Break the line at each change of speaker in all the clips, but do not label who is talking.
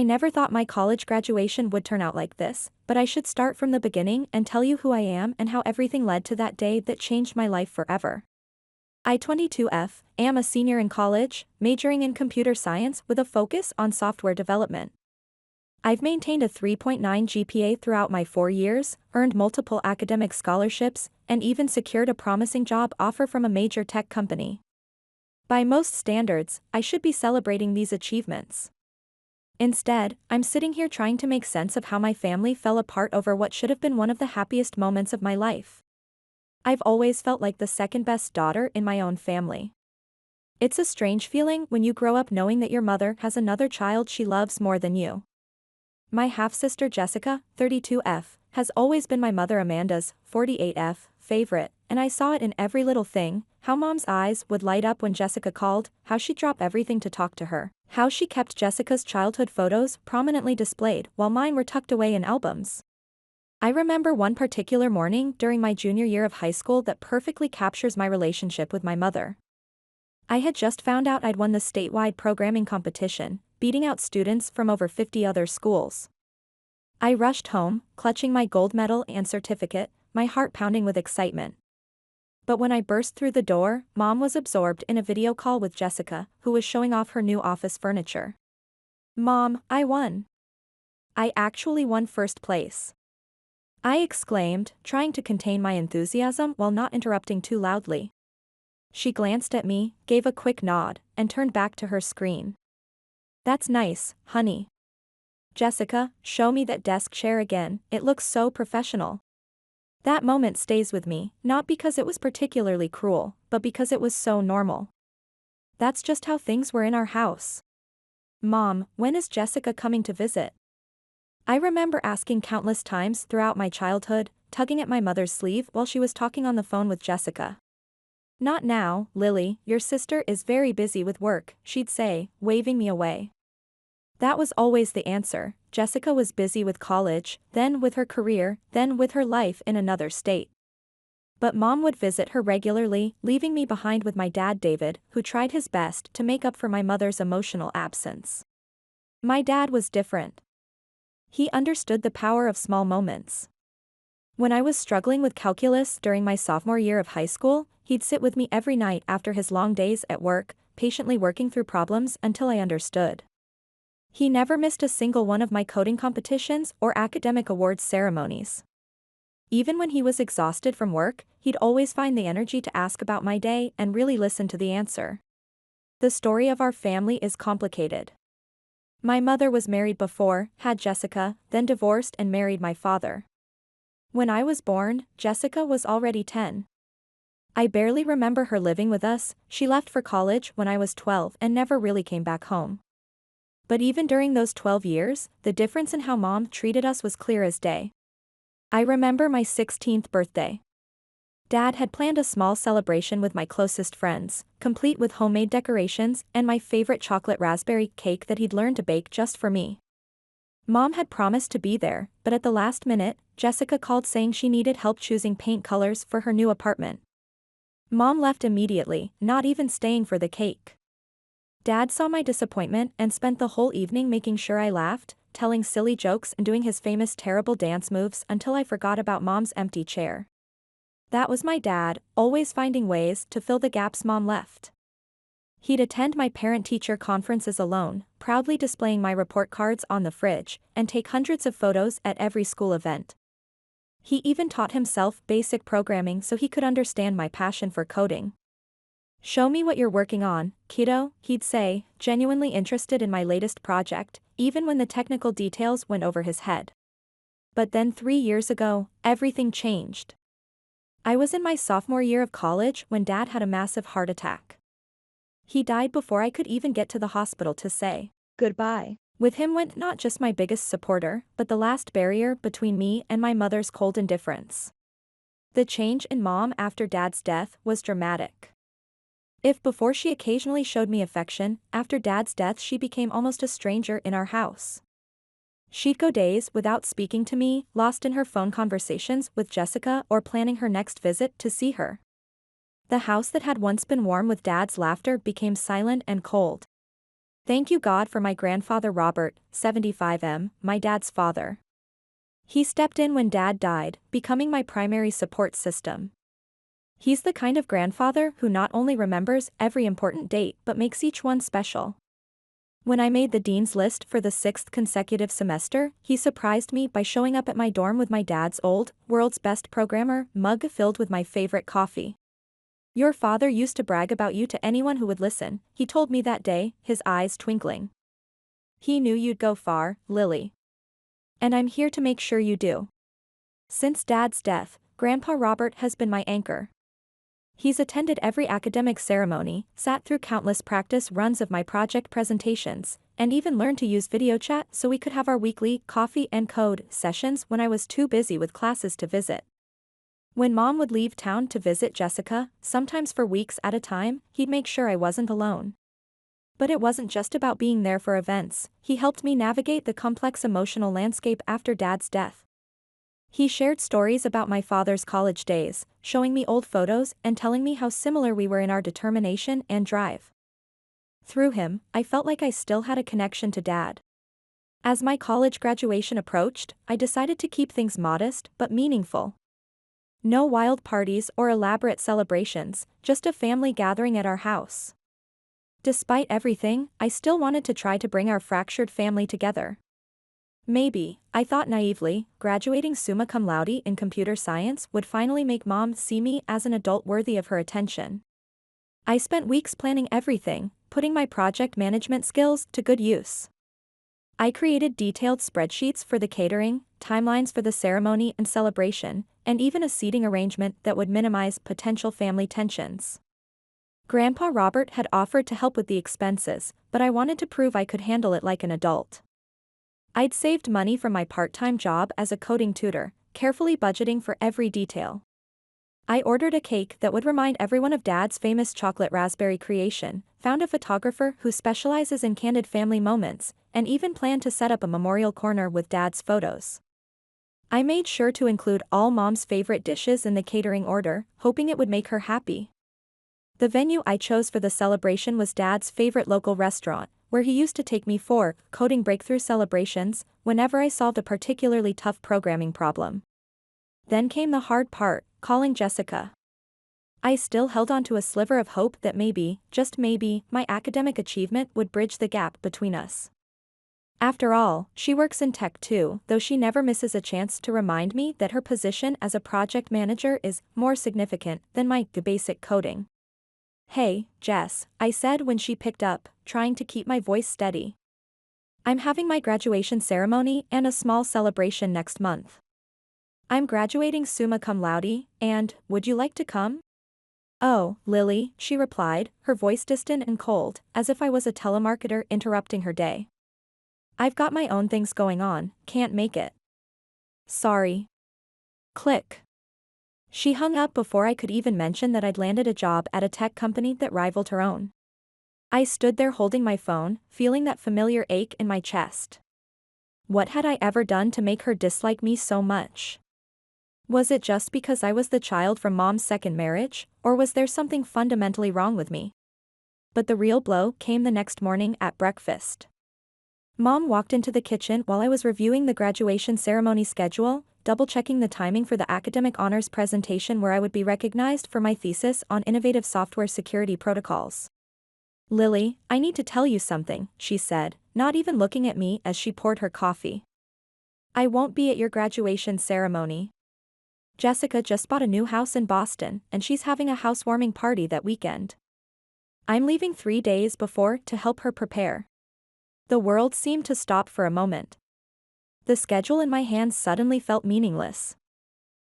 I never thought my college graduation would turn out like this, but I should start from the beginning and tell you who I am and how everything led to that day that changed my life forever. I 22F, am a senior in college, majoring in computer science with a focus on software development. I've maintained a 3.9 GPA throughout my 4 years, earned multiple academic scholarships, and even secured a promising job offer from a major tech company. By most standards, I should be celebrating these achievements. Instead, I'm sitting here trying to make sense of how my family fell apart over what should have been one of the happiest moments of my life. I've always felt like the second best daughter in my own family. It's a strange feeling when you grow up knowing that your mother has another child she loves more than you. My half-sister Jessica, 32F, has always been my mother Amanda's, 48F, favorite, and I saw it in every little thing, how Mom's eyes would light up when Jessica called, how she'd drop everything to talk to her, how she kept Jessica's childhood photos prominently displayed while mine were tucked away in albums. I remember one particular morning during my junior year of high school that perfectly captures my relationship with my mother. I had just found out I'd won the statewide programming competition, beating out students from over 50 other schools. I rushed home, clutching my gold medal and certificate, my heart pounding with excitement. But when I burst through the door, Mom was absorbed in a video call with Jessica, who was showing off her new office furniture. "Mom, I won. I actually won first place," I exclaimed, trying to contain my enthusiasm while not interrupting too loudly. She glanced at me, gave a quick nod, and turned back to her screen. "That's nice, honey. Jessica, show me that desk chair again, it looks so professional." That moment stays with me, not because it was particularly cruel, but because it was so normal. That's just how things were in our house. "Mom, when is Jessica coming to visit?" I remember asking countless times throughout my childhood, tugging at my mother's sleeve while she was talking on the phone with Jessica. "Not now, Lily, your sister is very busy with work," she'd say, waving me away. That was always the answer. Jessica was busy with college, then with her career, then with her life in another state. But Mom would visit her regularly, leaving me behind with my dad David, who tried his best to make up for my mother's emotional absence. My dad was different. He understood the power of small moments. When I was struggling with calculus during my sophomore year of high school, he'd sit with me every night after his long days at work, patiently working through problems until I understood. He never missed a single one of my coding competitions or academic awards ceremonies. Even when he was exhausted from work, he'd always find the energy to ask about my day and really listen to the answer. The story of our family is complicated. My mother was married before, had Jessica, then divorced and married my father. When I was born, Jessica was already 10. I barely remember her living with us. She left for college when I was 12 and never really came back home. But even during those 12 years, the difference in how Mom treated us was clear as day. I remember my 16th birthday. Dad had planned a small celebration with my closest friends, complete with homemade decorations and my favorite chocolate raspberry cake that he'd learned to bake just for me. Mom had promised to be there, but at the last minute, Jessica called saying she needed help choosing paint colors for her new apartment. Mom left immediately, not even staying for the cake. Dad saw my disappointment and spent the whole evening making sure I laughed, telling silly jokes and doing his famous terrible dance moves until I forgot about Mom's empty chair. That was my dad, always finding ways to fill the gaps Mom left. He'd attend my parent-teacher conferences alone, proudly displaying my report cards on the fridge, and take hundreds of photos at every school event. He even taught himself basic programming so he could understand my passion for coding. "Show me what you're working on, kiddo," he'd say, genuinely interested in my latest project, even when the technical details went over his head. But then 3 years ago, everything changed. I was in my sophomore year of college when Dad had a massive heart attack. He died before I could even get to the hospital to say goodbye. With him went not just my biggest supporter, but the last barrier between me and my mother's cold indifference. The change in Mom after Dad's death was dramatic. If before she occasionally showed me affection, after Dad's death she became almost a stranger in our house. She'd go days without speaking to me, lost in her phone conversations with Jessica or planning her next visit to see her. The house that had once been warm with Dad's laughter became silent and cold. Thank you God for my grandfather Robert, 75M, my dad's father. He stepped in when Dad died, becoming my primary support system. He's the kind of grandfather who not only remembers every important date but makes each one special. When I made the dean's list for the 6th consecutive semester, he surprised me by showing up at my dorm with my dad's old, world's best programmer, mug filled with my favorite coffee. Your father used to brag about you to anyone who would listen, he told me that day, his eyes twinkling. He knew you'd go far, Lily. And I'm here to make sure you do. Since Dad's death, Grandpa Robert has been my anchor. He's attended every academic ceremony, sat through countless practice runs of my project presentations, and even learned to use video chat so we could have our weekly coffee and code sessions when I was too busy with classes to visit. When Mom would leave town to visit Jessica, sometimes for weeks at a time, he'd make sure I wasn't alone. But it wasn't just about being there for events, he helped me navigate the complex emotional landscape after Dad's death. He shared stories about my father's college days, showing me old photos and telling me how similar we were in our determination and drive. Through him, I felt like I still had a connection to Dad. As my college graduation approached, I decided to keep things modest but meaningful. No wild parties or elaborate celebrations, just a family gathering at our house. Despite everything, I still wanted to try to bring our fractured family together. Maybe, I thought naively, graduating summa cum laude in computer science would finally make Mom see me as an adult worthy of her attention. I spent weeks planning everything, putting my project management skills to good use. I created detailed spreadsheets for the catering, timelines for the ceremony and celebration, and even a seating arrangement that would minimize potential family tensions. Grandpa Robert had offered to help with the expenses, but I wanted to prove I could handle it like an adult. I'd saved money from my part-time job as a coding tutor, carefully budgeting for every detail. I ordered a cake that would remind everyone of Dad's famous chocolate raspberry creation, found a photographer who specializes in candid family moments, and even planned to set up a memorial corner with Dad's photos. I made sure to include all Mom's favorite dishes in the catering order, hoping it would make her happy. The venue I chose for the celebration was Dad's favorite local restaurant, where he used to take me for coding breakthrough celebrations whenever I solved a particularly tough programming problem. Then came the hard part, calling Jessica. I still held on to a sliver of hope that maybe, just maybe, my academic achievement would bridge the gap between us. After all, she works in tech too, though she never misses a chance to remind me that her position as a project manager is more significant than my basic coding. Hey, Jess, I said when she picked up, trying to keep my voice steady. I'm having my graduation ceremony and a small celebration next month. I'm graduating summa cum laude, and, would you like to come? Oh, Lily, she replied, her voice distant and cold, as if I was a telemarketer interrupting her day. I've got my own things going on, can't make it. Sorry. Click. She hung up before I could even mention that I'd landed a job at a tech company that rivaled her own. I stood there holding my phone, feeling that familiar ache in my chest. What had I ever done to make her dislike me so much? Was it just because I was the child from Mom's second marriage, or was there something fundamentally wrong with me? But the real blow came the next morning at breakfast. Mom walked into the kitchen while I was reviewing the graduation ceremony schedule, double-checking the timing for the academic honors presentation where I would be recognized for my thesis on innovative software security protocols. Lily, I need to tell you something, she said, not even looking at me as she poured her coffee. I won't be at your graduation ceremony. Jessica just bought a new house in Boston, and she's having a housewarming party that weekend. I'm leaving 3 days before to help her prepare. The world seemed to stop for a moment. The schedule in my hands suddenly felt meaningless.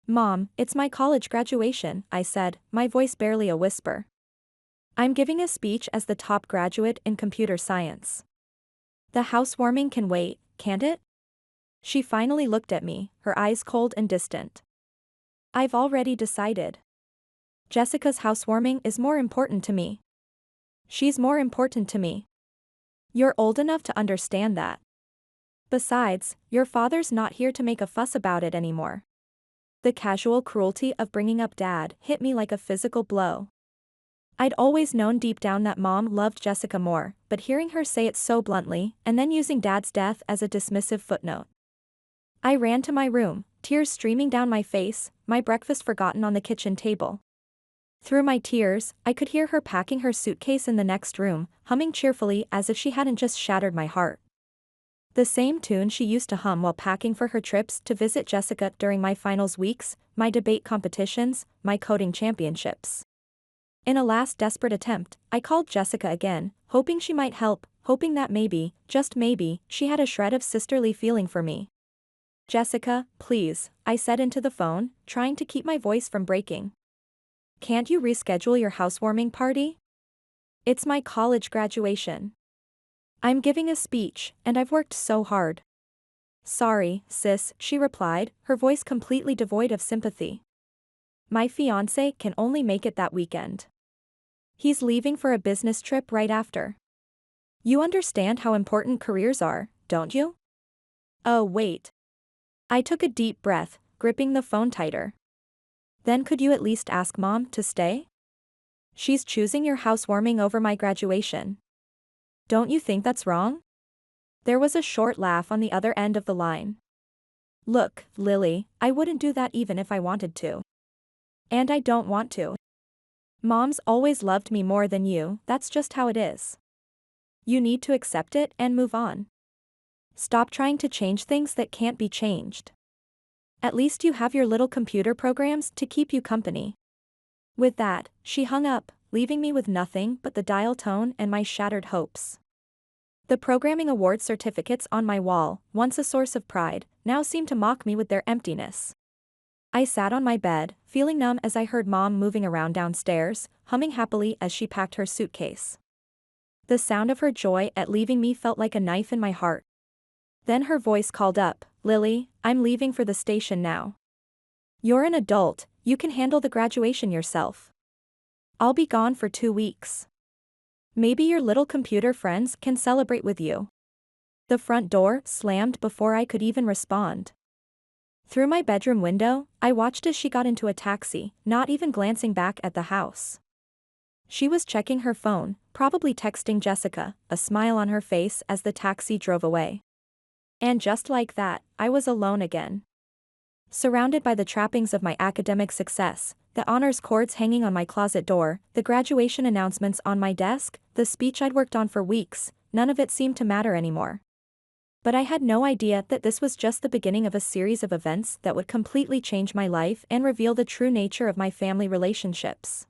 Mom, it's my college graduation, I said, my voice barely a whisper. I'm giving a speech as the top graduate in computer science. The housewarming can wait, can't it? She finally looked at me, her eyes cold and distant. I've already decided. Jessica's housewarming is more important to me. She's more important to me. You're old enough to understand that. Besides, your father's not here to make a fuss about it anymore. The casual cruelty of bringing up Dad hit me like a physical blow. I'd always known deep down that Mom loved Jessica more, but hearing her say it so bluntly, and then using Dad's death as a dismissive footnote. I ran to my room, tears streaming down my face, my breakfast forgotten on the kitchen table. Through my tears, I could hear her packing her suitcase in the next room, humming cheerfully as if she hadn't just shattered my heart. The same tune she used to hum while packing for her trips to visit Jessica during my finals weeks, my debate competitions, my coding championships. In a last desperate attempt, I called Jessica again, hoping she might help, hoping that maybe, just maybe, she had a shred of sisterly feeling for me. "Jessica, please," I said into the phone, trying to keep my voice from breaking. "Can't you reschedule your housewarming party? It's my college graduation. I'm giving a speech, and I've worked so hard." "Sorry, sis," she replied, her voice completely devoid of sympathy. "My fiancé can only make it that weekend. He's leaving for a business trip right after. You understand how important careers are, don't you?" "Oh wait." I took a deep breath, gripping the phone tighter. "Then could you at least ask Mom to stay? She's choosing your housewarming over my graduation. Don't you think that's wrong?" There was a short laugh on the other end of the line. "Look, Lily, I wouldn't do that even if I wanted to. And I don't want to. Mom's always loved me more than you, that's just how it is. You need to accept it and move on. Stop trying to change things that can't be changed. At least you have your little computer programs to keep you company." With that, she hung up, leaving me with nothing but the dial tone and my shattered hopes. The programming award certificates on my wall, once a source of pride, now seemed to mock me with their emptiness. I sat on my bed, feeling numb as I heard Mom moving around downstairs, humming happily as she packed her suitcase. The sound of her joy at leaving me felt like a knife in my heart. Then her voice called up, "Lily, I'm leaving for the station now. You're an adult, you can handle the graduation yourself. I'll be gone for 2 weeks. Maybe your little computer friends can celebrate with you." The front door slammed before I could even respond. Through my bedroom window, I watched as she got into a taxi, not even glancing back at the house. She was checking her phone, probably texting Jessica, a smile on her face as the taxi drove away. And just like that, I was alone again. Surrounded by the trappings of my academic success, the honors cords hanging on my closet door, the graduation announcements on my desk, the speech I'd worked on for weeks, none of it seemed to matter anymore. But I had no idea that this was just the beginning of a series of events that would completely change my life and reveal the true nature of my family relationships.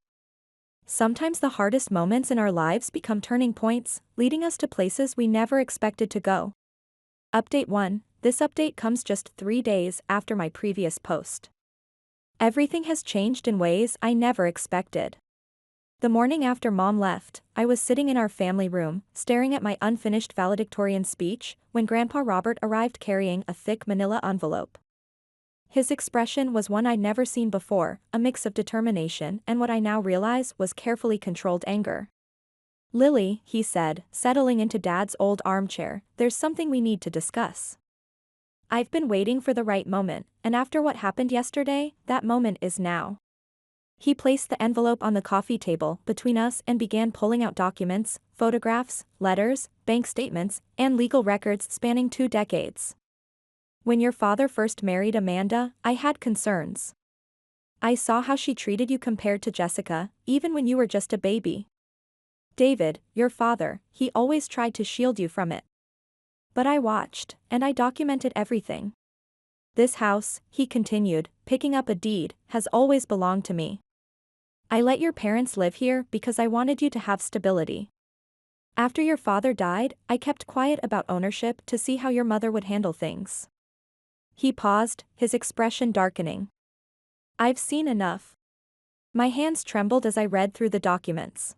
Sometimes the hardest moments in our lives become turning points, leading us to places we never expected to go. Update 1. This update comes just 3 days after my previous post. Everything has changed in ways I never expected. The morning after Mom left, I was sitting in our family room, staring at my unfinished valedictorian speech, when Grandpa Robert arrived carrying a thick manila envelope. His expression was one I'd never seen before, a mix of determination and what I now realize was carefully controlled anger. "Lily," he said, settling into Dad's old armchair, "there's something we need to discuss. I've been waiting for the right moment, and after what happened yesterday, that moment is now." He placed the envelope on the coffee table between us and began pulling out documents, photographs, letters, bank statements, and legal records spanning 2 decades. "When your father first married Amanda, I had concerns. I saw how she treated you compared to Jessica, even when you were just a baby. David, your father, he always tried to shield you from it. But I watched, and I documented everything. This house," he continued, picking up a deed, "has always belonged to me. I let your parents live here because I wanted you to have stability. After your father died, I kept quiet about ownership to see how your mother would handle things." He paused, his expression darkening. "I've seen enough." My hands trembled as I read through the documents.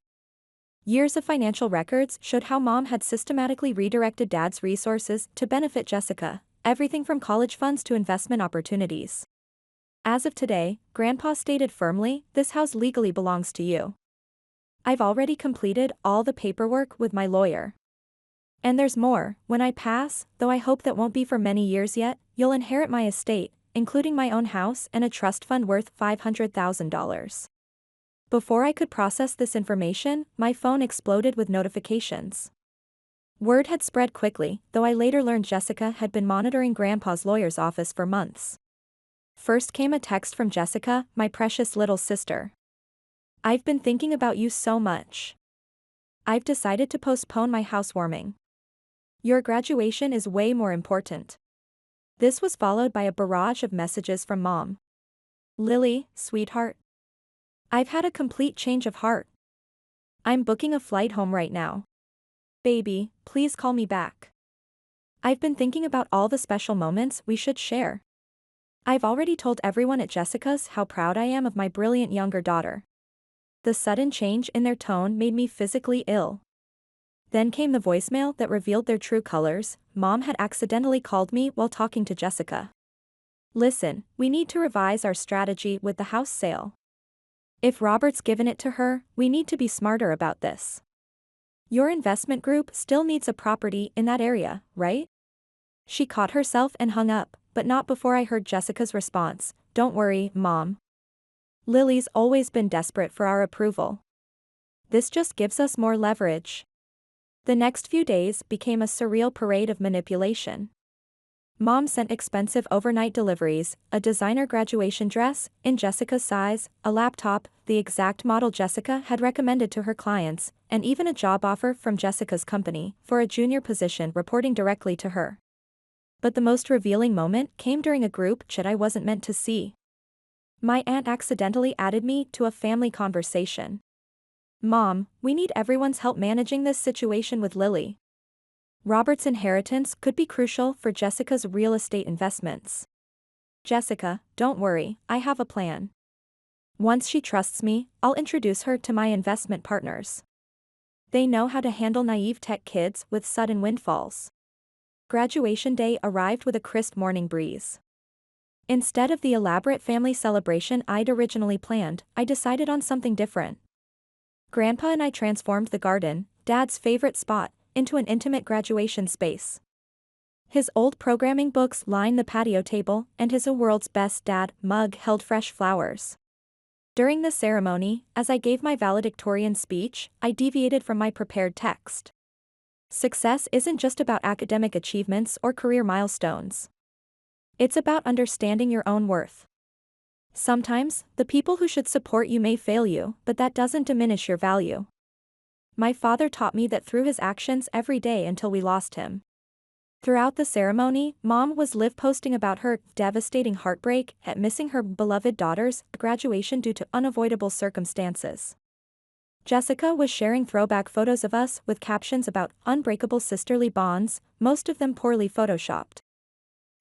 Years of financial records showed how Mom had systematically redirected Dad's resources to benefit Jessica, everything from college funds to investment opportunities. "As of today," Grandpa stated firmly, "this house legally belongs to you. I've already completed all the paperwork with my lawyer. And there's more, when I pass, though I hope that won't be for many years yet, you'll inherit my estate, including my own house and a trust fund worth $500,000. Before I could process this information, my phone exploded with notifications. Word had spread quickly, though I later learned Jessica had been monitoring Grandpa's lawyer's office for months. First came a text from Jessica, my precious little sister. I've been thinking about you so much. I've decided to postpone my housewarming. Your graduation is way more important. This was followed by a barrage of messages from Mom. Lily, sweetheart. I've had a complete change of heart. I'm booking a flight home right now. Baby, please call me back. I've been thinking about all the special moments we should share. I've already told everyone at Jessica's how proud I am of my brilliant younger daughter. The sudden change in their tone made me physically ill. Then came the voicemail that revealed their true colors. Mom had accidentally called me while talking to Jessica. Listen, we need to revise our strategy with the house sale. If Robert's given it to her, we need to be smarter about this. Your investment group still needs a property in that area, right? She caught herself and hung up, but not before I heard Jessica's response. Don't worry, Mom. Lily's always been desperate for our approval. This just gives us more leverage. The next few days became a surreal parade of manipulation. Mom sent expensive overnight deliveries, a designer graduation dress, in Jessica's size, a laptop, the exact model Jessica had recommended to her clients, and even a job offer from Jessica's company, for a junior position reporting directly to her. But the most revealing moment came during a group chat I wasn't meant to see. My aunt accidentally added me to a family conversation. Mom, we need everyone's help managing this situation with Lily. Robert's inheritance could be crucial for Jessica's real estate investments. Jessica, don't worry, I have a plan. Once she trusts me, I'll introduce her to my investment partners. They know how to handle naive tech kids with sudden windfalls. Graduation day arrived with a crisp morning breeze. Instead of the elaborate family celebration I'd originally planned, I decided on something different. Grandpa and I transformed the garden, Dad's favorite spot, into an intimate graduation space. His old programming books lined the patio table, and his "A World's Best Dad" mug held fresh flowers. During the ceremony, as I gave my valedictorian speech, I deviated from my prepared text. Success isn't just about academic achievements or career milestones. It's about understanding your own worth. Sometimes, the people who should support you may fail you, but that doesn't diminish your value. My father taught me that through his actions every day until we lost him. Throughout the ceremony, Mom was live posting about her devastating heartbreak at missing her beloved daughter's graduation due to unavoidable circumstances. Jessica was sharing throwback photos of us with captions about unbreakable sisterly bonds, most of them poorly photoshopped.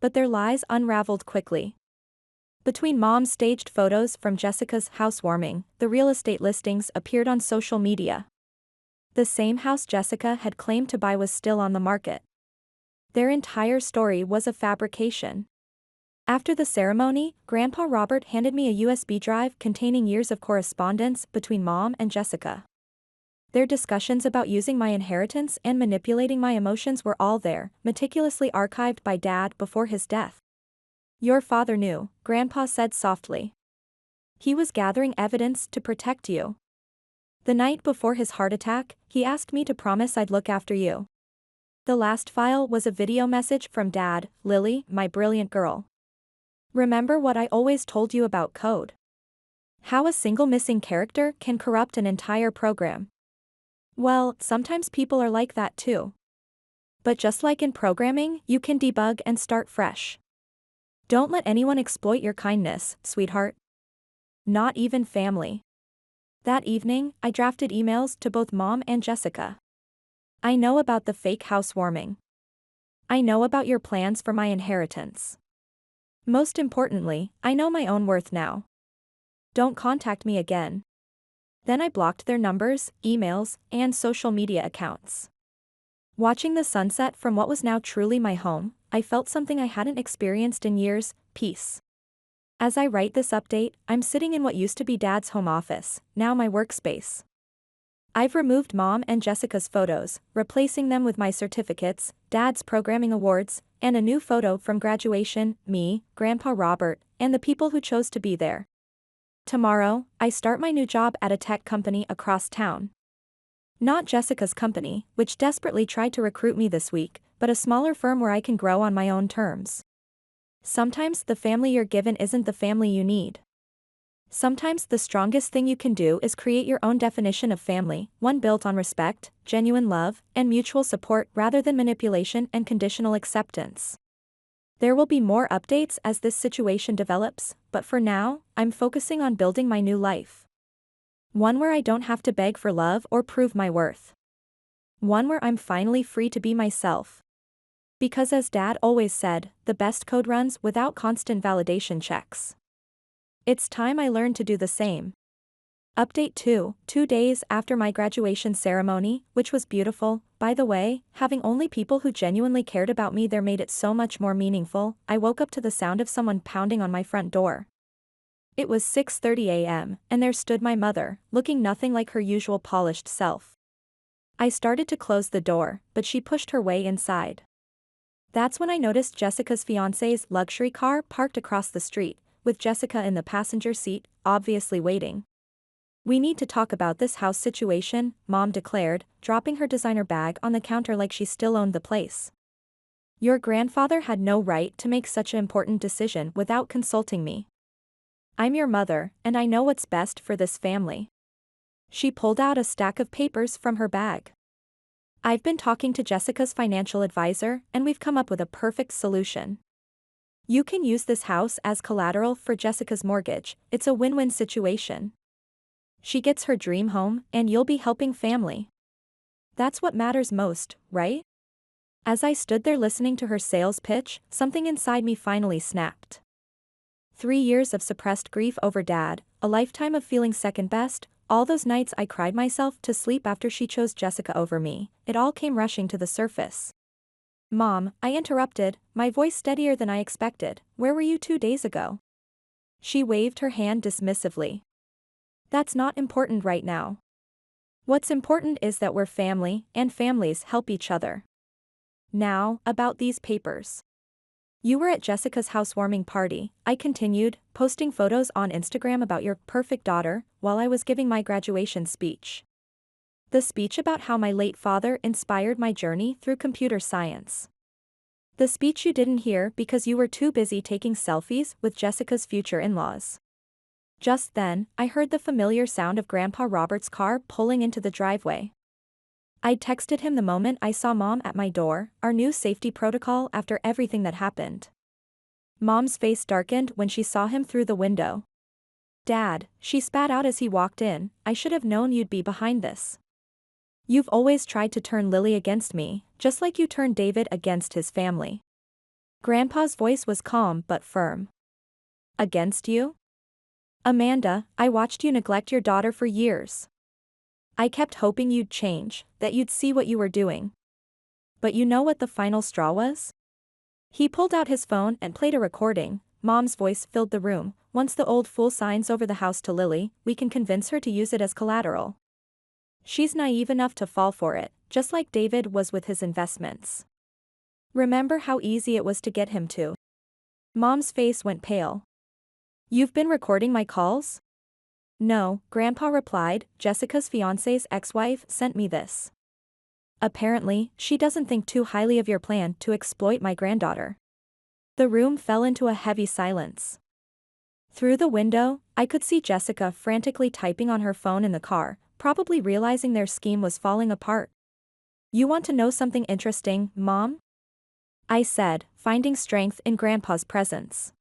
But their lies unraveled quickly. Between Mom's staged photos from Jessica's housewarming, the real estate listings appeared on social media. The same house Jessica had claimed to buy was still on the market. Their entire story was a fabrication. After the ceremony, Grandpa Robert handed me a USB drive containing years of correspondence between Mom and Jessica. Their discussions about using my inheritance and manipulating my emotions were all there, meticulously archived by Dad before his death. Your father knew, Grandpa said softly. He was gathering evidence to protect you. The night before his heart attack, he asked me to promise I'd look after you. The last file was a video message from Dad. Lily, my brilliant girl. Remember what I always told you about code? How a single missing character can corrupt an entire program. Well, sometimes people are like that too. But just like in programming, you can debug and start fresh. Don't let anyone exploit your kindness, sweetheart. Not even family. That evening, I drafted emails to both Mom and Jessica. I know about the fake housewarming. I know about your plans for my inheritance. Most importantly, I know my own worth now. Don't contact me again. Then I blocked their numbers, emails, and social media accounts. Watching the sunset from what was now truly my home, I felt something I hadn't experienced in years: peace. As I write this update, I'm sitting in what used to be Dad's home office, now my workspace. I've removed Mom and Jessica's photos, replacing them with my certificates, Dad's programming awards, and a new photo from graduation, me, Grandpa Robert, and the people who chose to be there. Tomorrow, I start my new job at a tech company across town. Not Jessica's company, which desperately tried to recruit me this week, but a smaller firm where I can grow on my own terms. Sometimes the family you're given isn't the family you need. Sometimes the strongest thing you can do is create your own definition of family, one built on respect, genuine love, and mutual support rather than manipulation and conditional acceptance. There will be more updates as this situation develops, but for now, I'm focusing on building my new life. One where I don't have to beg for love or prove my worth. One where I'm finally free to be myself. Because as Dad always said, the best code runs without constant validation checks. It's time I learned to do the same. Update 2, 2 days after my graduation ceremony, which was beautiful, by the way, having only people who genuinely cared about me there made it so much more meaningful. I woke up to the sound of someone pounding on my front door. It was 6:30 a.m., and there stood my mother, looking nothing like her usual polished self. I started to close the door, but she pushed her way inside. That's when I noticed Jessica's fiancé's luxury car parked across the street, with Jessica in the passenger seat, obviously waiting. "We need to talk about this house situation," Mom declared, dropping her designer bag on the counter like she still owned the place. "Your grandfather had no right to make such an important decision without consulting me. I'm your mother, and I know what's best for this family." She pulled out a stack of papers from her bag. "I've been talking to Jessica's financial advisor, and we've come up with a perfect solution. You can use this house as collateral for Jessica's mortgage. It's a win-win situation. She gets her dream home, and you'll be helping family. That's what matters most, right?" As I stood there listening to her sales pitch, something inside me finally snapped. 3 years of suppressed grief over Dad, a lifetime of feeling second best, all those nights I cried myself to sleep after she chose Jessica over me, it all came rushing to the surface. "Mom," I interrupted, my voice steadier than I expected, "where were you 2 days ago?" She waved her hand dismissively. "That's not important right now. What's important is that we're family, and families help each other. Now, about these papers. You were at Jessica's housewarming party," I continued, posting photos on Instagram about your perfect daughter, while I was giving my graduation speech. The speech about how my late father inspired my journey through computer science. The speech you didn't hear because you were too busy taking selfies with Jessica's future in-laws. Just then, I heard the familiar sound of Grandpa Robert's car pulling into the driveway. I'd texted him the moment I saw Mom at my door, our new safety protocol after everything that happened. Mom's face darkened when she saw him through the window. "Dad," she spat out as he walked in, "I should have known you'd be behind this. You've always tried to turn Lily against me, just like you turned David against his family." Grandpa's voice was calm but firm. "Against you? Amanda, I watched you neglect your daughter for years. I kept hoping you'd change, that you'd see what you were doing. But you know what the final straw was?" He pulled out his phone and played a recording. Mom's voice filled the room. "Once the old fool signs over the house to Lily, we can convince her to use it as collateral. She's naive enough to fall for it, just like David was with his investments. Remember how easy it was to get him to?" Mom's face went pale. "You've been recording my calls?" "No," Grandpa replied, "Jessica's fiancé's ex-wife sent me this. Apparently, she doesn't think too highly of your plan to exploit my granddaughter." The room fell into a heavy silence. Through the window, I could see Jessica frantically typing on her phone in the car, probably realizing their scheme was falling apart. "You want to know something interesting, Mom?" I said, finding strength in Grandpa's presence.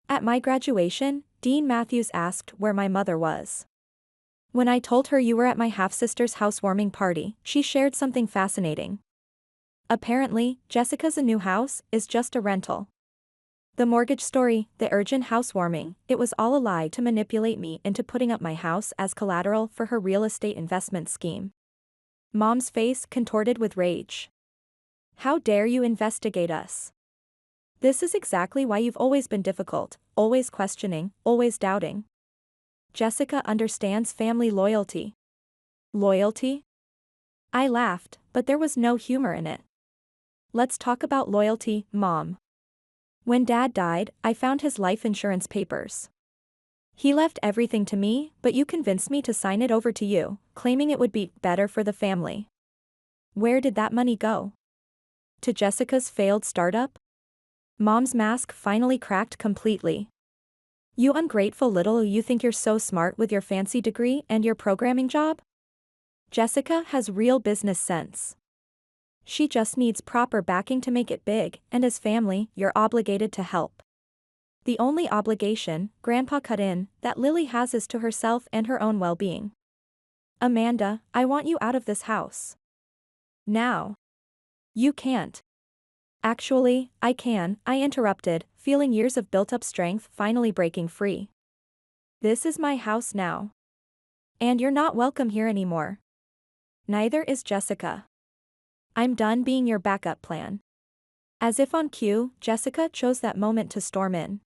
"At my graduation, Dean Matthews asked where my mother was. When I told her you were at my half-sister's housewarming party, she shared something fascinating. Apparently, Jessica's new house is just a rental. The mortgage story, the urgent housewarming, it was all a lie to manipulate me into putting up my house as collateral for her real estate investment scheme." Mom's face contorted with rage. "How dare you investigate us? This is exactly why you've always been difficult, always questioning, always doubting. Jessica understands family loyalty." "Loyalty?" I laughed, but there was no humor in it. "Let's talk about loyalty, Mom. When Dad died, I found his life insurance papers. He left everything to me, but you convinced me to sign it over to you, claiming it would be better for the family. Where did that money go? To Jessica's failed startup? Mom's mask finally cracked completely. You ungrateful little, you think you're so smart with your fancy degree and your programming job? Jessica has real business sense. She just needs proper backing to make it big, and as family, you're obligated to help. The only obligation, Grandpa cut in, that Lily has is to herself and her own well-being. Amanda, I want you out of this house. Now. You can't. Actually, I can, I interrupted, feeling years of built-up strength finally breaking free. This is my house now. And you're not welcome here anymore. Neither is Jessica. I'm done being your backup plan. As if on cue, Jessica chose that moment to storm in.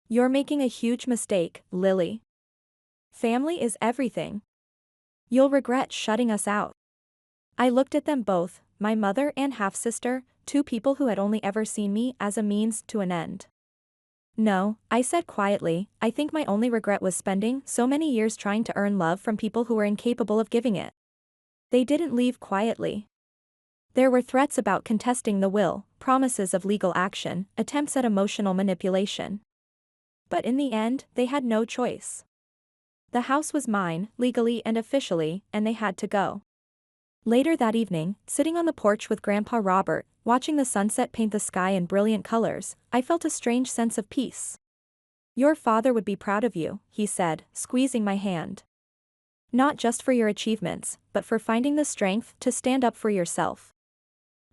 You're making a huge mistake, Lily. Family is everything. You'll regret shutting us out. I looked at them both, my mother and half-sister, two people who had only ever seen me as a means to an end. No, I said quietly, I think my only regret was spending so many years trying to earn love from people who were incapable of giving it. They didn't leave quietly. There were threats about contesting the will, promises of legal action, attempts at emotional manipulation. But in the end, they had no choice. The house was mine, legally and officially, and they had to go. Later that evening, sitting on the porch with Grandpa Robert, watching the sunset paint the sky in brilliant colors, I felt a strange sense of peace. Your father would be proud of you, he said, squeezing my hand. Not just for your achievements, but for finding the strength to stand up for yourself.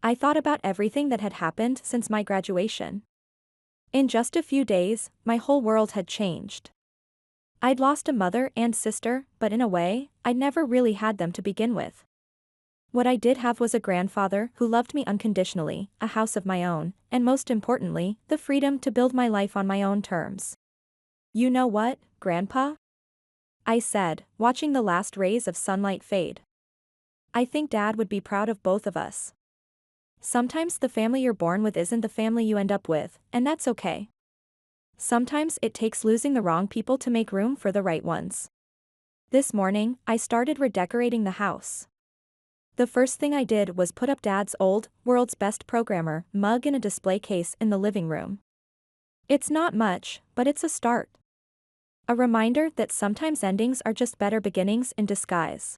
I thought about everything that had happened since my graduation. In just a few days, my whole world had changed. I'd lost a mother and sister, but in a way, I'd never really had them to begin with. What I did have was a grandfather who loved me unconditionally, a house of my own, and most importantly, the freedom to build my life on my own terms. You know what, Grandpa? I said, watching the last rays of sunlight fade. I think Dad would be proud of both of us. Sometimes the family you're born with isn't the family you end up with, and that's okay. Sometimes it takes losing the wrong people to make room for the right ones. This morning, I started redecorating the house. The first thing I did was put up Dad's old, World's Best Programmer mug in a display case in the living room. It's not much, but it's a start. A reminder that sometimes endings are just better beginnings in disguise.